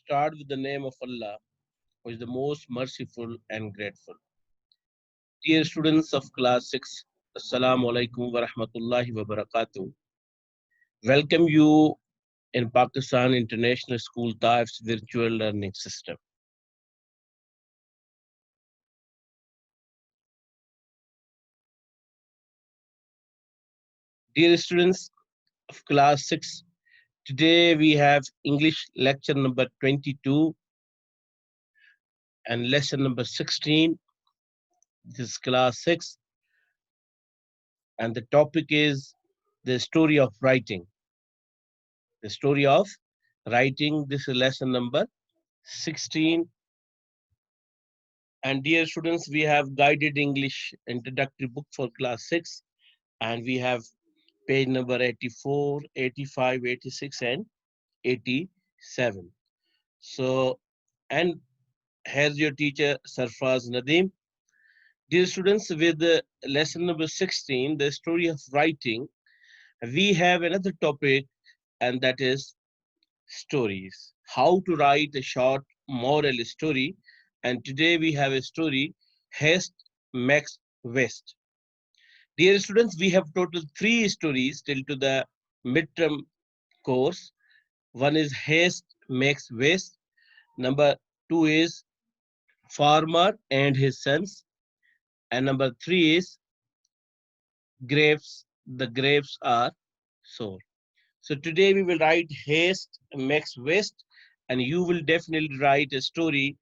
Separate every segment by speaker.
Speaker 1: start with the name of Allah, who is the most merciful and grateful. Dear students of class 6, Assalamu alaikum wa rahmatullahi wa barakatuh. Welcome you in Pakistan International School Taif's virtual learning system. Dear students of class 6, today we have English lecture number 22 and lesson number 16. This is class 6 and the topic is the story of writing. The story of writing. This is lesson number 16. And dear students, we have guided English introductory book for class 6 and we have page number 84, 85, 86 and 87. So, and here's your teacher Sarfraz Nadeem. Dear students, with the lesson number 16, the story of writing, we have another topic and that is stories. How to write a short moral story. And today we have a story, Haste Makes Waste. Dear students, we have total 3 stories till to the midterm course. One is Haste Makes Waste. Number 2 is Farmer and His Sons. And number 3 is Grapes. The grapes are sour. So today we will write Haste Makes Waste, and you will definitely write a story,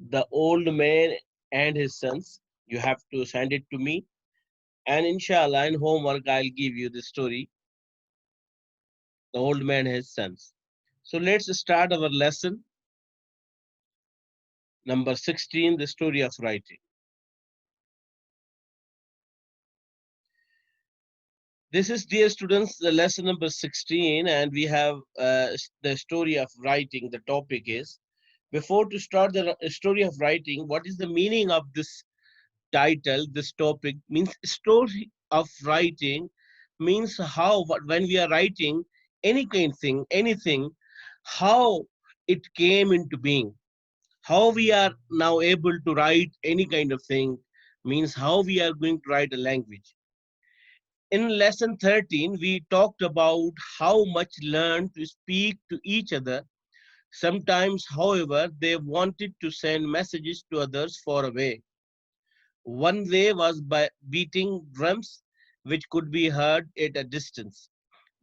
Speaker 1: The Old Man and His Sons. You have to send it to me, and inshallah, in homework, I'll give you the story, The Old Man and His Sons. So let's start our lesson number 16, the story of writing. This is, dear students, the lesson number 16, and we have the story of writing. The topic is, before to start the story of writing, what is the meaning of this title? This topic means story of writing means how, when we are writing any kind of thing, anything, how it came into being, how we are now able to write any kind of thing, means how we are going to write a language. In lesson 13, we talked about how much learn to speak to each other. Sometimes, however, they wanted to send messages to others far away. One way was by beating drums, which could be heard at a distance.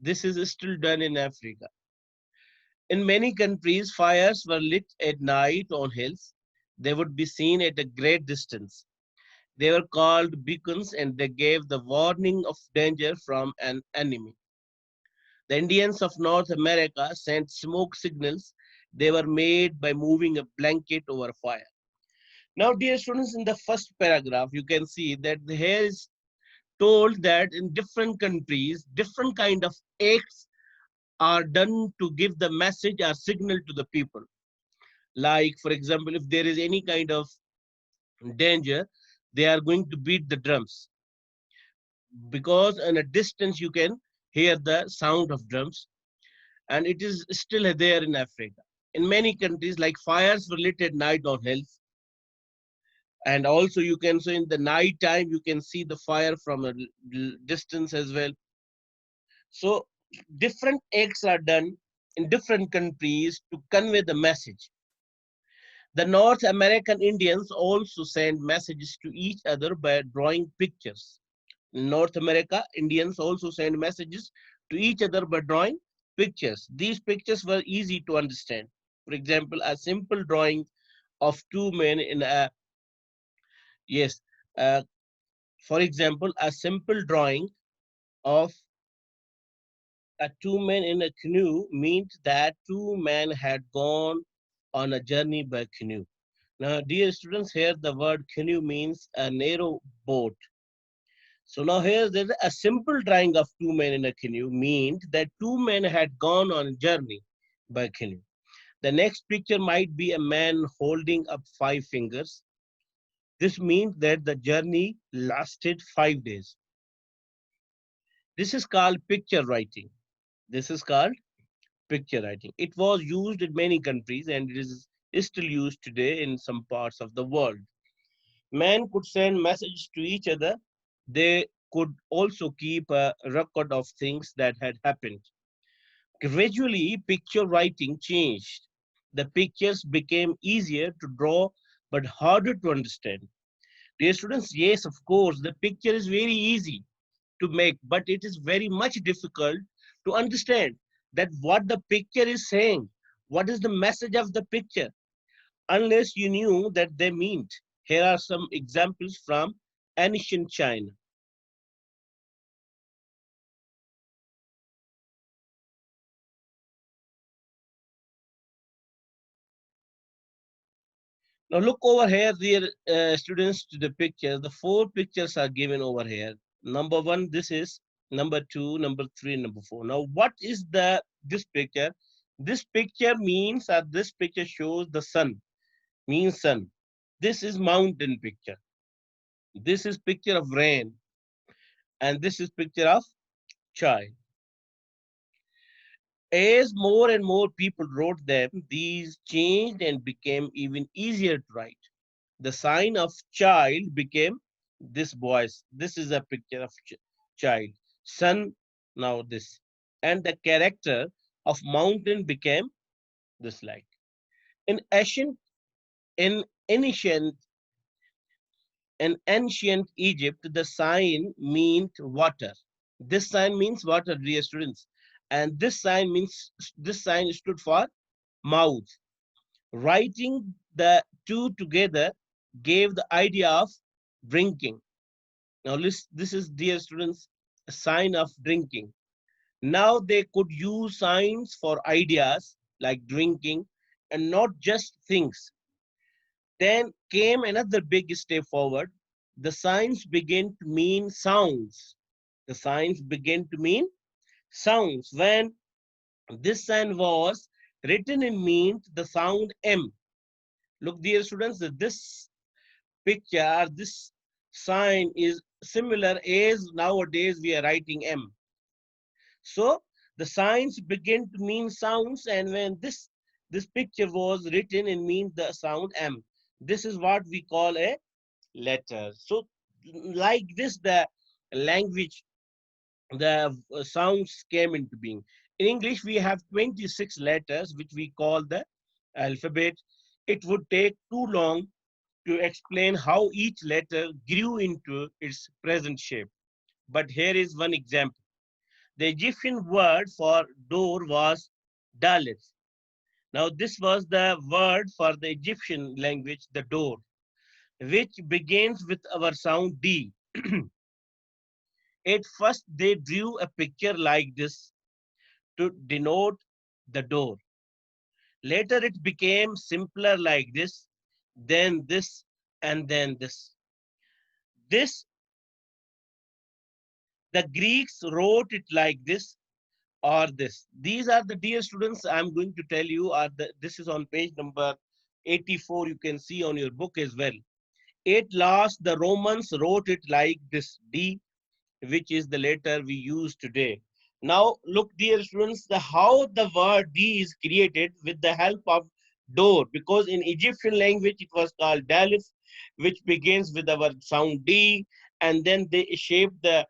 Speaker 1: This is still done in Africa. In many countries, fires were lit at night on hills. They would be seen at a great distance. They were called beacons and they gave the warning of danger from an enemy. The Indians of North America sent smoke signals. They were made by moving a blanket over fire. Now, dear students, in the first paragraph, you can see that here is told that in different countries, different kind of acts are done to give the message or signal to the people. Like, for example, if there is any kind of danger, they are going to beat the drums because in a distance you can hear the sound of drums, and it is still there in Africa. In many countries, like fires were lit at night on hills, and also you can, so in the night time you can see the fire from a distance as well. So different acts are done in different countries to convey the message. The North American Indians also send messages to each other by drawing pictures. In North America, Indians also send messages to each other by drawing pictures. These pictures were easy to understand. For example, a simple drawing of 2 men in a, yes, uh, for example, a simple drawing of a 2 men in a canoe meant that 2 men had gone on a journey by canoe. Now, dear students, here the word canoe means a narrow boat. So now here there's a simple drawing of 2 men in a canoe meant that 2 men had gone on a journey by canoe. The next picture might be a man holding up 5 fingers. This means that the journey lasted 5 days. This is called picture writing. This is called picture writing. It was used in many countries and is still used today in some parts of the world. Men could send messages to each other. They could also keep a record of things that had happened. Gradually, picture writing changed. The pictures became easier to draw but harder to understand. Dear students, yes, of course, the picture is very easy to make, but it is very much difficult to understand that what the picture is saying. What is the message of the picture? Unless you knew that they meant. Here are some examples from ancient China. Now look over here, dear students, to the picture. The four pictures are given over here. Number one, this is number two, number three, number four. Now, what is this picture? This picture means that this picture shows the sun, means sun. This is mountain picture. This is picture of rain, and this is picture of chai. As more and more people wrote them, these changed and became even easier to write. The sign of child became this voice. This is a picture of child. Sun, now this. And the character of mountain became this like. In ancient, in ancient, in ancient Egypt, the sign meant water. This sign means water, dear students. And this sign stood for mouth. Writing the two together gave the idea of drinking. Now, this is, dear students, a sign of drinking. Now they could use signs for ideas like drinking and not just things. Then came another big step forward. The signs began to mean sounds. The signs began to mean sounds. When this sign was written in meant the sound M. Look, dear students, this picture, this sign is similar as nowadays we are writing M. So the signs begin to mean sounds, and when this picture was written, it means the sound M. This is what we call a letter. So like this, the language, the sounds came into being. In English, we have 26 letters, which we call the alphabet. It would take too long to explain how each letter grew into its present shape. But here is one example. The Egyptian word for door was Dalit. Now, this was the word for the Egyptian language, the door, which begins with our sound D. At first, they drew a picture like this to denote the door. Later, it became simpler like this, then this, and then this. This, the Greeks wrote it like this or this. These are the, dear students, I'm going to tell you, this is on page number 84. You can see on your book as well. At last, the Romans wrote it like this D, which is the letter we use today. Now, look, dear students, how the word D is created with the help of door, because in Egyptian language it was called Dalif, which begins with our sound D, and then they shape the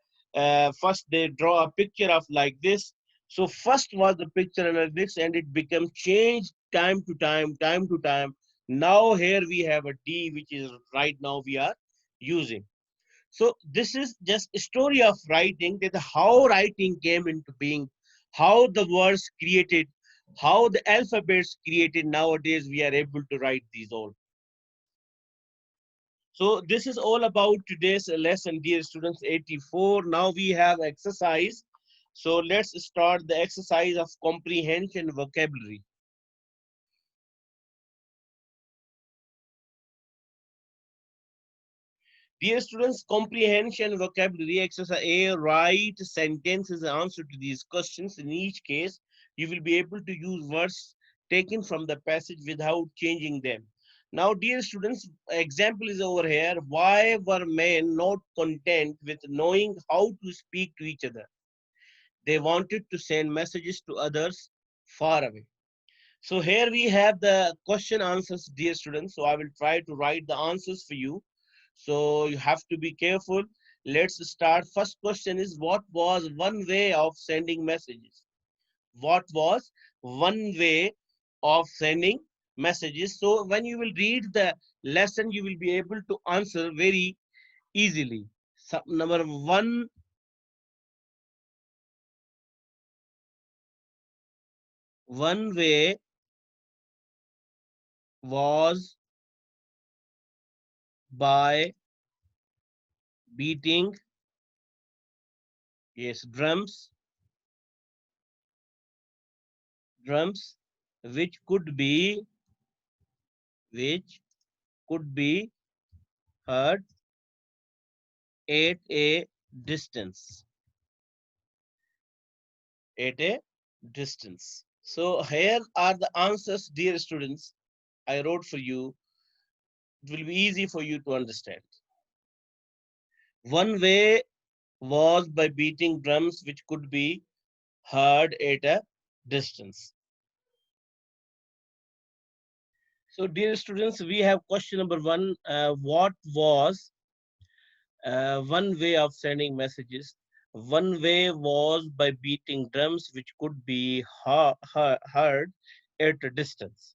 Speaker 1: first they draw a picture of like this. So first was the picture like this, and it became changed time to time, time to time. Now here we have a D, which is right now we are using. So this is just a story of writing, that how writing came into being, how the words created, how the alphabets created. Nowadays we are able to write these all. So this is all about today's lesson, dear students. 84. Now we have exercise. So let's start the exercise of comprehension vocabulary. Dear students, comprehension vocabulary exercise A, write sentences and answer to these questions. In each case, you will be able to use words taken from the passage without changing them. Now, dear students, example is over here. Why were men not content with knowing how to speak to each other? They wanted to send messages to others. far away. So here we have the question answers, dear students. So I will try to write the answers for you. So you have to be careful. Let's start. First question is, what was one way of sending messages? What was one way of sending messages? So when you will read the lesson, you will be able to answer very easily. So, number one way was by beating, yes, drums, which could be which could be heard at a distance. At a distance. So here are the answers, dear students. I wrote for you. It will be easy for you to understand. One way was by beating drums, which could be heard at a distance. So, dear students, we have question number one. What was one way of sending messages? One way was by beating drums, which could be heard at a distance.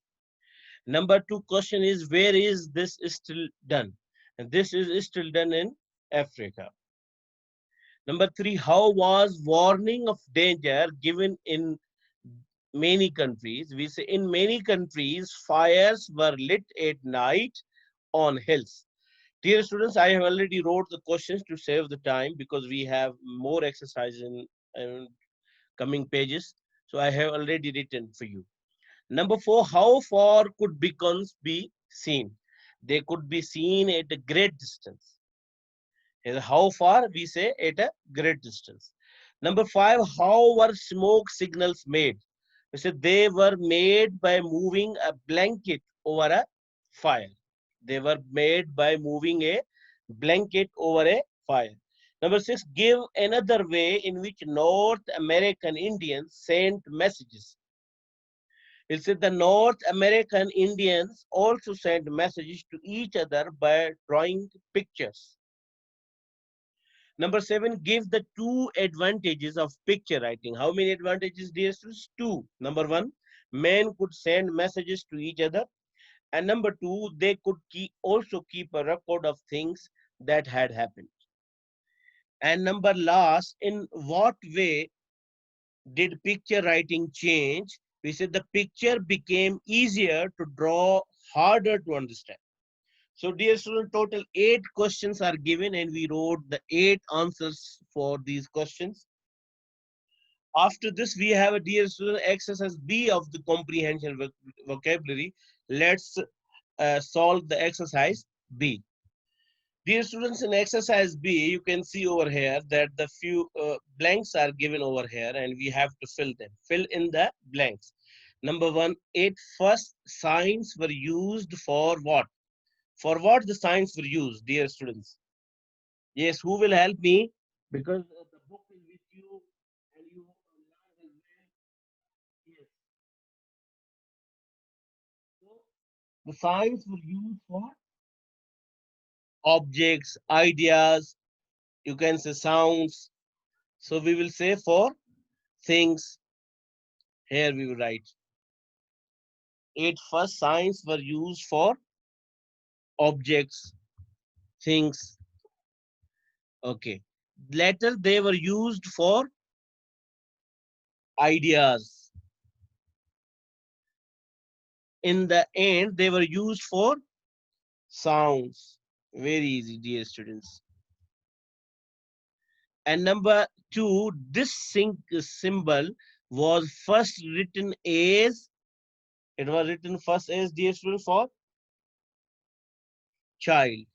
Speaker 1: Number two question is, where is this still done? And this is still done in Africa. Number three, how was warning of danger given in many countries? We say in many countries, fires were lit at night on hills. Dear students, I have already wrote the questions to save the time because we have more exercise in coming pages. So I have already written for you. Number four, how far could beacons be seen? They could be seen at a great distance. How far? We say at a great distance. Number five, how were smoke signals made? We said they were made by moving a blanket over a fire. They were made by moving a blanket over a fire. Number six, give another way in which North American Indians sent messages. It said the North American Indians also sent messages to each other by drawing pictures. Number seven, give the two advantages of picture writing. How many advantages, dear students? Two. Number one, men could send messages to each other. And number two, they could also keep a record of things that had happened. And number last, in what way did picture writing change? We said the picture became easier to draw, harder to understand. So, dear student, total 8 questions are given, and we wrote the 8 answers for these questions. After this, we have a dear student exercise B of the comprehension vocabulary. Let's solve the exercise B. Dear students, in exercise B, you can see over here that the few blanks are given over here and we have to fill them. Fill in the blanks. Number one, 8 first signs were used for what? For what the signs were used, dear students? Yes, who will help me? Because the book is with you and you learn as well. Yes. So the signs were used for objects, ideas, you can say sounds. So we will say for things. Here we will write 8 first signs were used for objects, things. Okay. Later they were used for ideas. In the end, they were used for sounds. Very easy, dear students. And number two, this sync symbol was first written as, it was written first as, dear students, for child.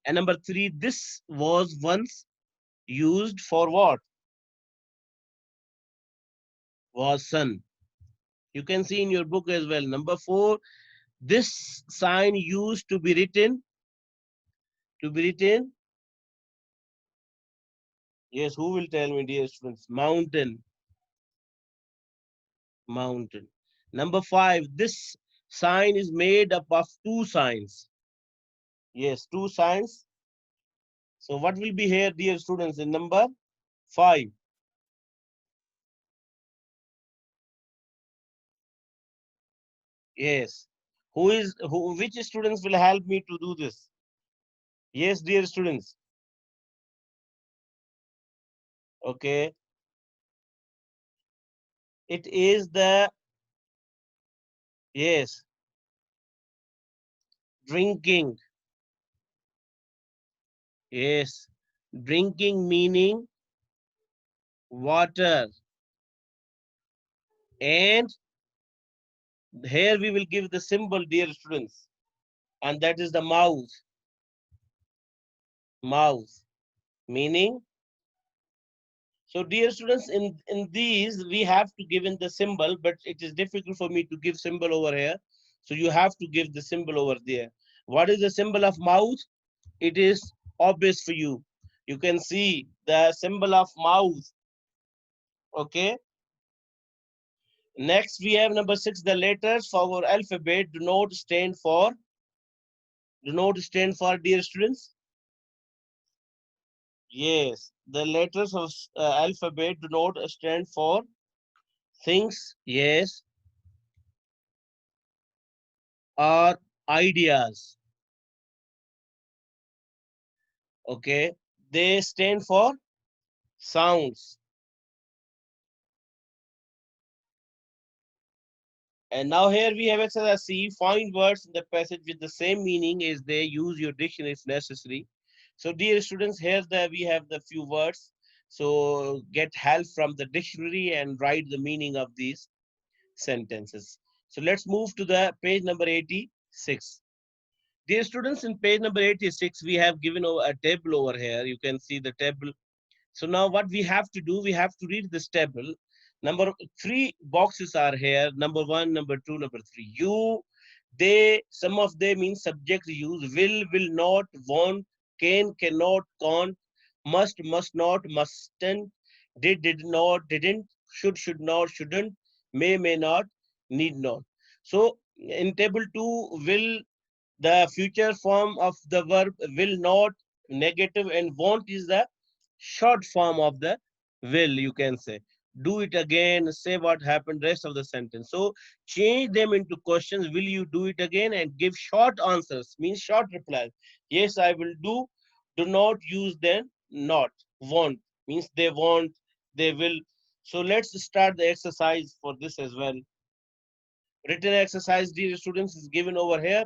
Speaker 1: And number three, this was once used for what? Was son. You can see in your book as well. Number four, this sign used to be written. Yes, who will tell me, dear students? Mountain. Mountain. Number 5, this sign is made up of two signs. Yes, two signs. So what will be here, dear students, in number 5? Yes. Which students will help me to do this? Yes, dear students. Okay. It is the, yes, drinking. Yes. Drinking meaning water. And here we will give the symbol, dear students. And that is the mouth. Mouth. Meaning, so dear students, in these we have to give in the symbol, but it is difficult for me to give symbol over here. So you have to give the symbol over there. What is the symbol of mouth? It is obvious for you. You can see the symbol of mouth. Okay. Next we have number 6. The letters for our alphabet do not stand for dear students. Yes, the letters of alphabet do not stand for things. Yes, or ideas. Okay, they stand for sounds. And now here we have exercise C. Find words in the passage with the same meaning as they. Use your dictionary if necessary. So dear students, here we have the few words. So get help from the dictionary and write the meaning of these sentences. So let's move to the page number 86. Dear students, in page number 86, we have given a table over here. You can see the table. So now what we have to do, we have to read this table. Number 3 boxes are here. Number 1, number 2, number 3. You, they, some of them mean subject use. Will not, won't, can, cannot, can't, must not, mustn't, did not, didn't, should not, shouldn't, may not, need not. So in table 2, will, the future form of the verb will not, negative, and won't is the short form of the will, you can say. Do it again, say what happened, rest of the sentence. So change them into questions. Will you do it again? And give short answers, means short replies. Yes, I will do. Do not use then not. Won't means they won't, they will. So let's start the exercise for this as well. Written exercise, dear students, is given over here.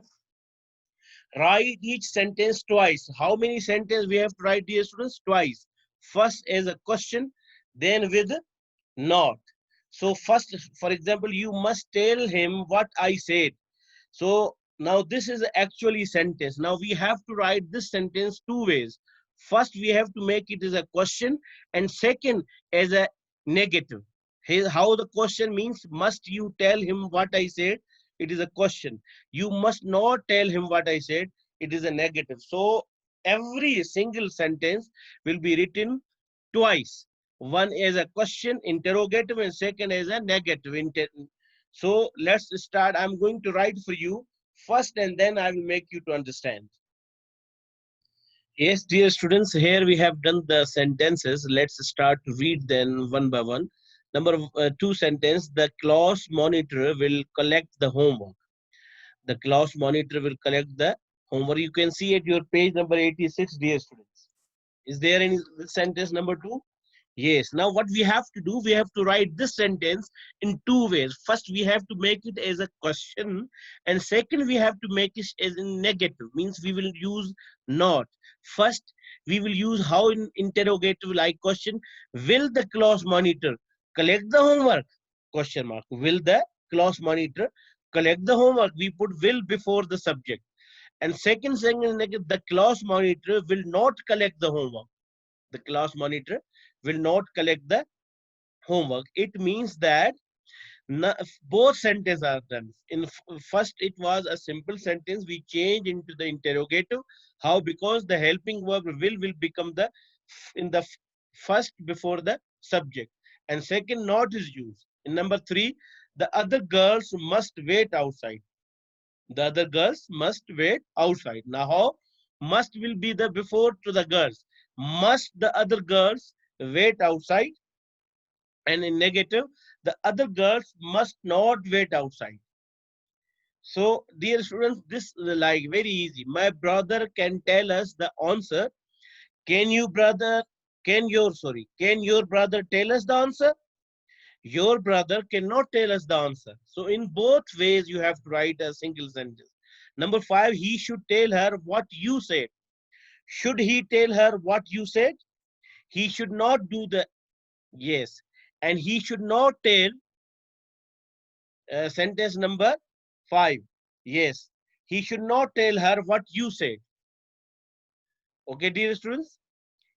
Speaker 1: Write each sentence twice. How many sentences we have to write, dear students? Twice. First as a question, then with not. So first, for example, you must tell him what I said. So now this is actually sentence. Now we have to write this sentence two ways. First, we have to make it as a question, and second as a negative. How the question means, must you tell him what I said? It is a question. You must not tell him what I said. It is a negative. So every single sentence will be written twice. One as a question, interrogative, and second as a negative. So let's start. I'm going to write for you first, and then I will make you to understand. Yes, dear students, here we have done the sentences. Let's start to read them one by one. Number 2 sentence, the class monitor will collect the homework. The class monitor will collect the homework. You can see at your page number 86, dear students. Is there any sentence number 2? Yes. Now what we have to do, we have to write this sentence in two ways. First, we have to make it as a question, and second, we have to make it as in negative. Means we will use not. First, we will use how in interrogative like question. Will the class monitor collect the homework? Question mark. Will the class monitor collect the homework? We put will before the subject. And second thing is negative. The class monitor will not collect the homework. The class monitor will not collect the homework. It means that both sentences are done. In first, it was a simple sentence. We change into the interrogative. How? Because the helping verb will become the in the first before the subject. And second, not is used. In number 3, the other girls must wait outside. The other girls must wait outside. Now, how must will be the before to the girls? Must the other girls wait outside? And in negative, the other girls must not wait outside. So, dear students, this is like very easy. My brother can tell us the answer. Can you brother? Can your brother tell us the answer? Your brother cannot tell us the answer. So in both ways, you have to write a single sentence. Number 5, he should tell her what you said. Should he tell her what you said? He should not do the yes. And he should not tell sentence number 5. Yes. He should not tell her what you said. Okay, dear students?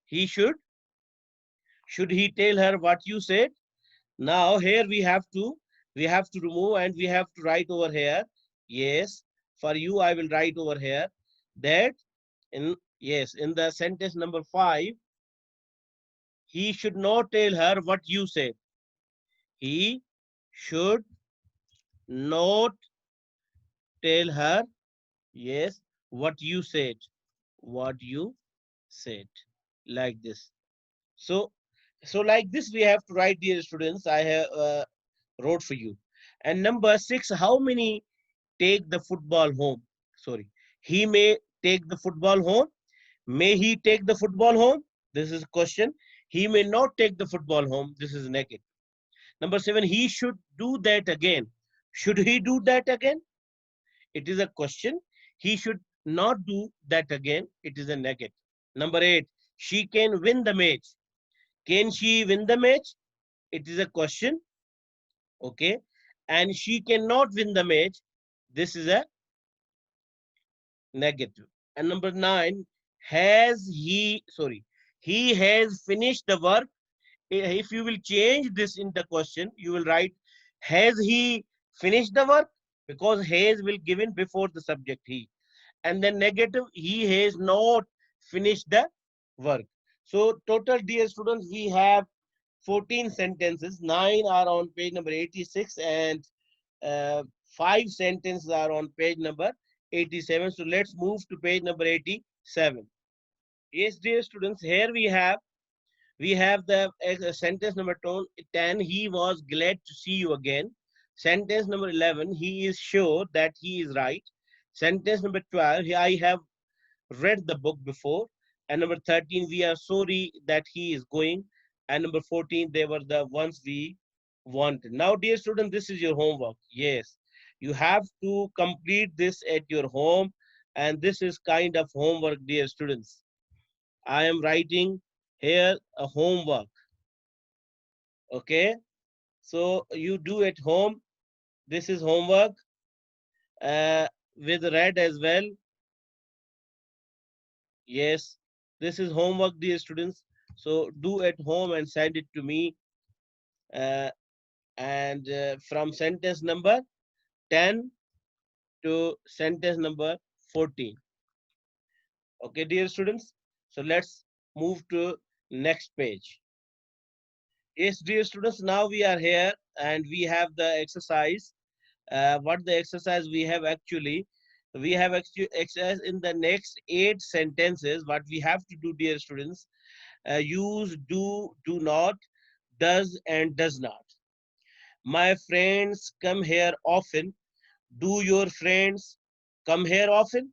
Speaker 1: He should he tell her what you said? Now here we have to remove and we have to write over here. Yes, for you I will write over here that in the sentence number 5, he should not tell her what you said. He should not tell her yes what you said. What you said, like this. So like this we have to write, dear students. I have wrote for you. And number 6, how many take the football home? Sorry. He may take the football home. May he take the football home? This is a question. He may not take the football home. This is negative. Number 7, he should do that again. Should he do that again? It is a question. He should not do that again. It is a negative. Number 8, she can win the match. Can she win the match? It is a question. Okay. And she cannot win the match. This is a negative. And number 9, he has finished the work. If you will change this in the question, you will write, has he finished the work? Because has will given before the subject he. And then negative, he has not finished the work. So total, dear students, we have 14 sentences. 9 are on page number 86 and uh, 5 sentences are on page number 87. So let's move to page number 87. Yes, dear students, here we have the sentence number 10. He was glad to see you again. Sentence number 11. He is sure that he is right. Sentence number 12. I have read the book before. And number 13. We are sorry that he is going. And number 14. They were the ones we wanted. Now, dear student, this is your homework. Yes, you have to complete this at your home. And this is kind of homework, dear students. I am writing here a homework. Okay, so you do at home. This is homework uh, with red as well. Yes, this is homework, dear students. So do at home and send it to me. Uh, and from sentence number 10 to sentence number 14. Okay, dear students. So let's move to next page. Yes, dear students, now we are here and we have the exercise. What the exercise we have actually exercise in the next 8 sentences. What we have to do, dear students, use do not, does and does not. My friends come here often. Do your friends come here often?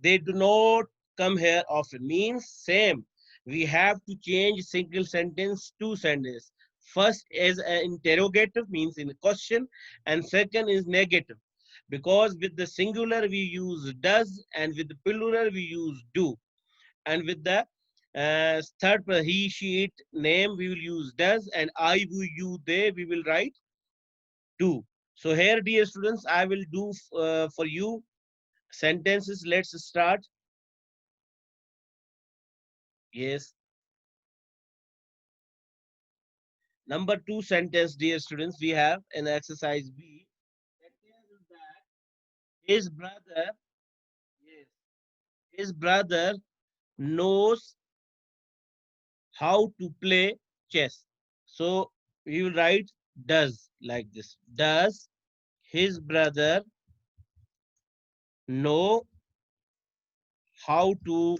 Speaker 1: They do not come here often means same. We have to change single sentence to sentence. First is an interrogative means in a question, and second is negative. Because with the singular we use does, and with the plural we use do. And with the third he, she, it name we will use does, and I, we, you, they we will write do. So here, dear students, I will do for you sentences. Let's start. Yes. Number 2 sentence, dear students, we have an exercise B. That tells us that his brother, yes, his brother knows how to play chess. So we will write Does, like this. Does his brother know how to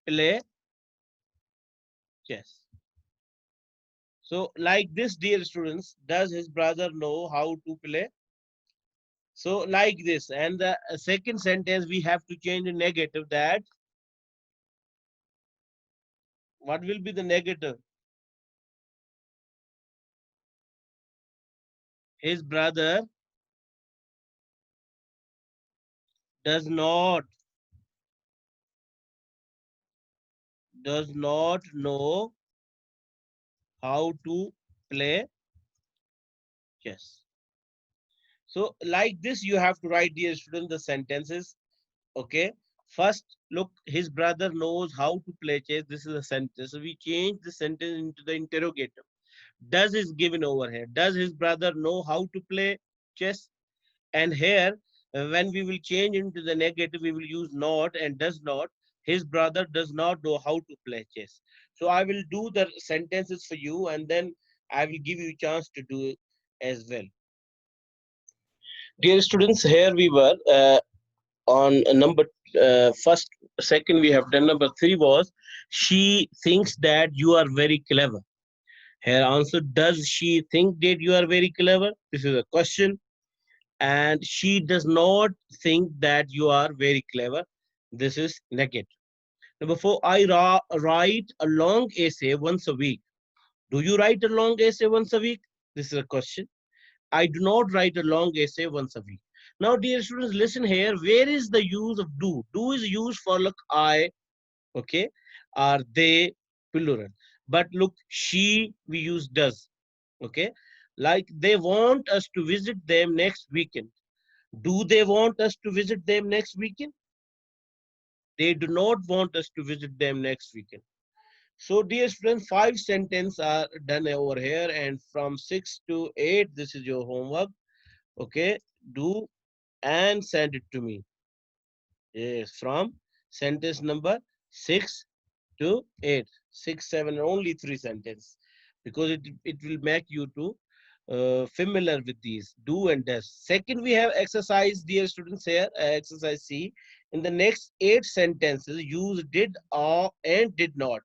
Speaker 1: play chess? So like this, dear students, does his brother know how to play? So like this, and the second sentence we have to change the negative. That what will be the negative? His brother does not know how to play chess. So like this, you have to write, dear student, the sentences. Okay. First, look, his brother knows how to play chess. This is a sentence. So we change the sentence into the interrogative. Does is given over here. Does his brother know how to play chess? And here, when we will change into the negative, we will use not and does not. His brother does not know how to play chess. So I will do the sentences for you, and then I will give you a chance to do it as well. Dear students, here we were on number first, second we have done. Number three was, she thinks that you are very clever. Her answer, does she think that you are very clever? This is a question. And she does not think that you are very clever. This is negative. Number four, I write a long essay once a week. Do you write a long essay once a week? This is a question. I do not write a long essay once a week. Now, dear students, listen here. Where is the use of do? Do is used for look I, okay, are they, plural. But look, she, we use does, okay. Like they want us to visit them next weekend. Do they want us to visit them next weekend? They do not want us to visit them next weekend. So, dear students, five sentences are done over here, and from 6 to 8, this is your homework. Okay, do and send it to me. Yes, from sentence number 6 to 8, 6, 7, only three sentences, because it will make you to familiar with these do and does. Second, we have exercise, dear students, here exercise C. In the next 8 sentences, use did, or and did not.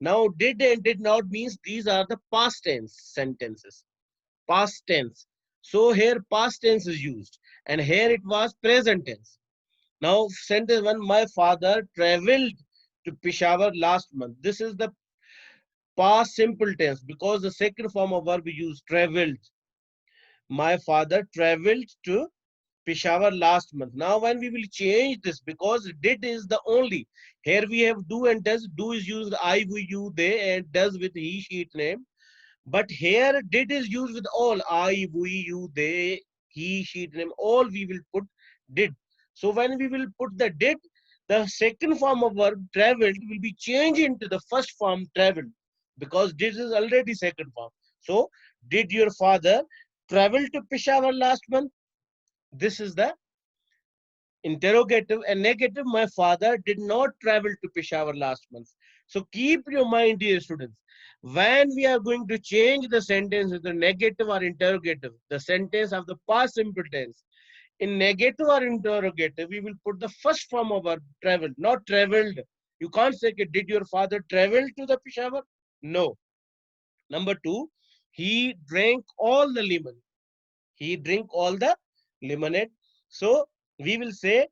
Speaker 1: Now, did and did not means these are the past tense sentences. Past tense. So here past tense is used, and here it was present tense. Now, sentence one, my father traveled to Peshawar last month. This is the past simple tense, because the second form of verb we use traveled. My father traveled to Peshawar last month. Now, when we will change this, because did is the only. Here we have do and does. Do is used I, we, you, they, and does with he, she, it name. But here did is used with all I, we, you, they, he, she, it name. All we will put did. So when we will put the did, the second form of verb traveled will be changed into the first form traveled, because did is already second form. So did your father travel to Peshawar last month? This is the interrogative. And negative, my father did not travel to Peshawar last month. So keep your mind, dear students. When we are going to change the sentence with the negative or interrogative, the sentence of the past simple tense, in negative or interrogative, we will put the first form of verb travel, not traveled. You can't say, did your father travel to the Peshawar? No. Number two, he drank all the lemon. He drink all the lemonade. So we will say,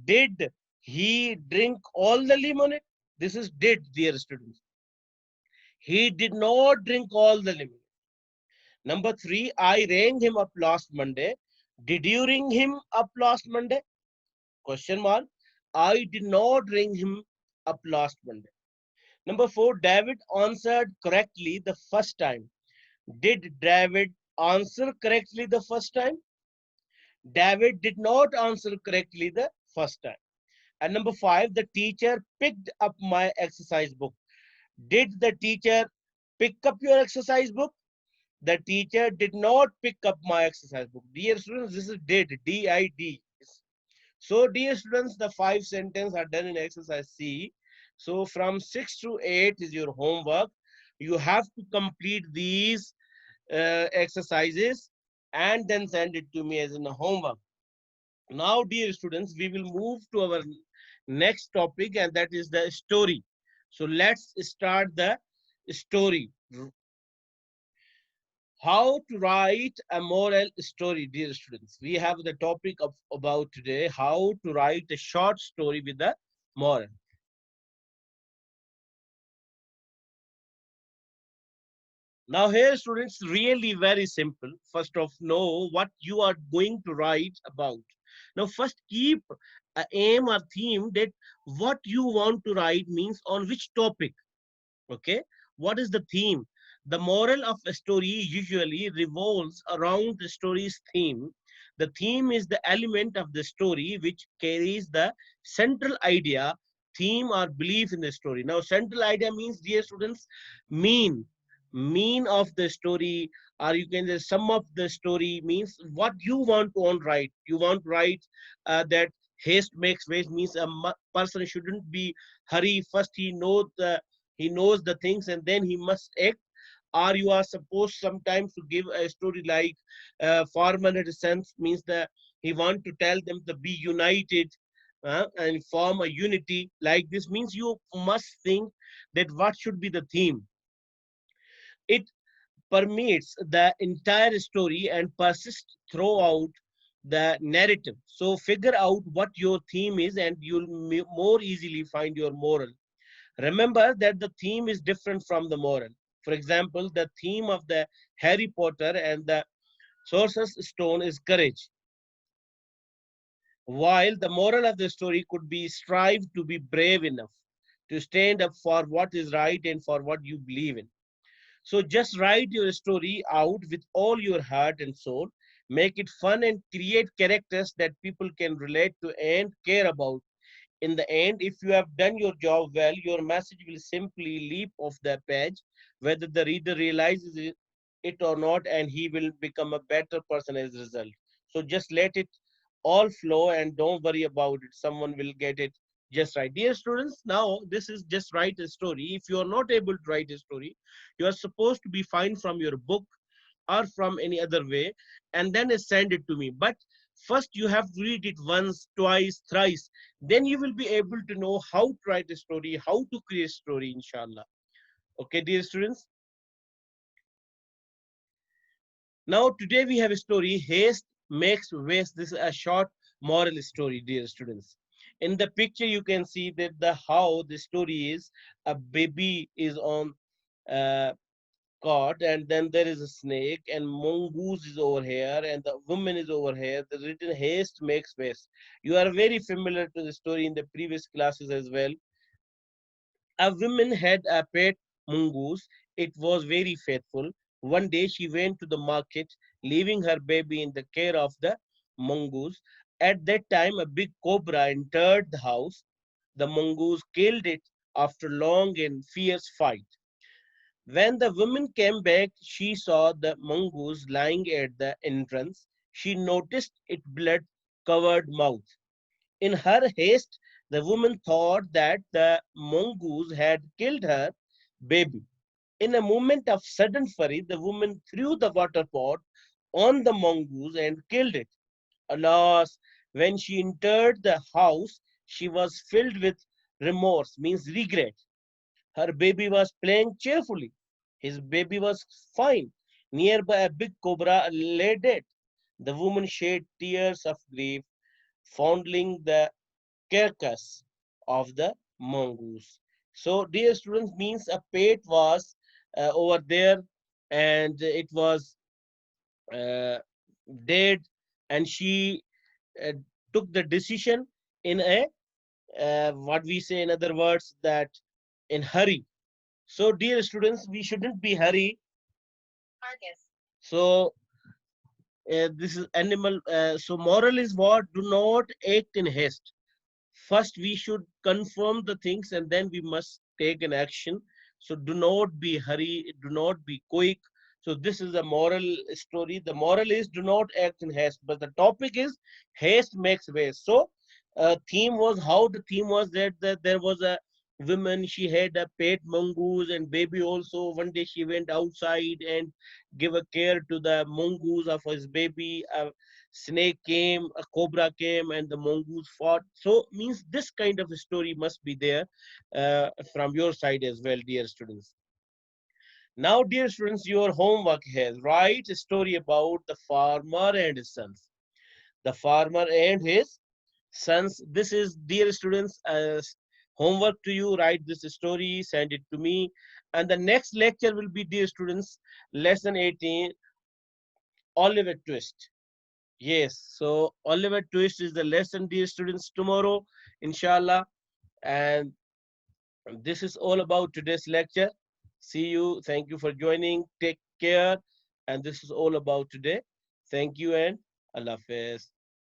Speaker 1: did he drink all the lemonade? This is did, dear students. He did not drink all the lemonade. Number three, I rang him up last Monday. Did you ring him up last Monday? Question mark. I did not ring him up last Monday. Number four, David answered correctly the first time. Did David answer correctly the first time? David did not answer correctly the first time. And number five, the teacher picked up my exercise book. Did the teacher pick up your exercise book? The teacher did not pick up my exercise book. Dear students, this is did, D-I-D. So, dear students, the five sentences are done in exercise C. So, from 6 to 8 is your homework. You have to complete these exercises and then send it to me as in a homework. Now, dear students, we will move to our next topic, and that is the story. So let's start the story. How to write a moral story, dear students. We have the topic of about today, how to write a short story with a moral. Now here, students, really very simple. First of know what you are going to write about. Now first keep a aim or theme that what you want to write means on which topic. Okay, what is the theme? The moral of a story usually revolves around the story's theme. The theme is the element of the story which carries the central idea, theme, or belief in the story. Now central idea means, dear students, mean mean of the story, or you can say sum of the story, means what you want to write. You want to write that haste makes waste, means a person shouldn't be hurry. First he knows the things and then he must act. Or you are supposed sometimes to give a story like farmer had a sense, means that he want to tell them to be united and form a unity. Like this means you must think that what should be the theme. It permeates the entire story and persists throughout the narrative. So figure out what your theme is and you'll more easily find your moral. Remember that the theme is different from the moral. For example, the theme of the Harry Potter and the Sorcerer's Stone is courage, while the moral of the story could be strive to be brave enough to stand up for what is right and for what you believe in. So just write your story out with all your heart and soul. Make it fun and create characters that people can relate to and care about. In the end, if you have done your job well, your message will simply leap off the page, whether the reader realizes it or not, and he will become a better person as a result. So just let it all flow and don't worry about it. Someone will get it just right. Dear students, now this is just write a story. If you are not able to write a story, you are supposed to be fine from your book or from any other way, and then send it to me. But first you have to read it once, twice, thrice. Then you will be able to know how to write a story, how to create a story, inshallah. Okay, dear students. Now today we have a story, haste makes waste. This is a short moral story, dear students. In the picture you can see that the how the story is, a baby is on uh, caught, and then there is a snake, and mongoose is over here, and the woman is over here. The written haste makes waste. You are very familiar to the story in the previous classes as well. A woman had a pet mongoose. It was very faithful. One day she went to the market, leaving her baby in the care of the mongoose. At that time, a big cobra entered the house. The mongoose killed it after long and fierce fight. When the woman came back, she saw the mongoose lying at the entrance. She noticed its blood covered mouth. In her haste, the woman thought that the mongoose had killed her baby. In a moment of sudden fury, the woman threw the water pot on the mongoose and killed it. Alas, when she entered the house, she was filled with remorse, means regret. Her baby was playing cheerfully. His baby was fine. Nearby, a big cobra lay dead. The woman shed tears of grief, fondling the carcass of the mongoose. So, dear students, means a pet was over there and it was uh, dead, and she uh, took the decision in a what we say in other words that in hurry. So, dear students, we shouldn't be hurry. So, this is animal. So, moral is what? Do not act in haste. First, we should confirm the things and then we must take an action. So, do not be hurry. Do not be quick. So, this is a moral story. The moral is do not act in haste. But the topic is haste makes waste. So, theme was how the theme was that there was a woman. She had a pet mongoose and baby also. One day she went outside and gave a care to the mongoose of his baby. A snake came, a cobra came, and the mongoose fought. So means this kind of story must be there from your side as well, dear students. Now, dear students, your homework has write a story about the farmer and his sons. The farmer and his sons. This is, dear students, as homework to you. Write this story, send it to me. And the next lecture will be, dear students, lesson 18, Oliver Twist. Yes, so Oliver Twist is the lesson, dear students, tomorrow, inshallah. And this is all about today's lecture. See you. Thank you for joining. Take care. And this is all about today. Thank you and Allah Hafiz.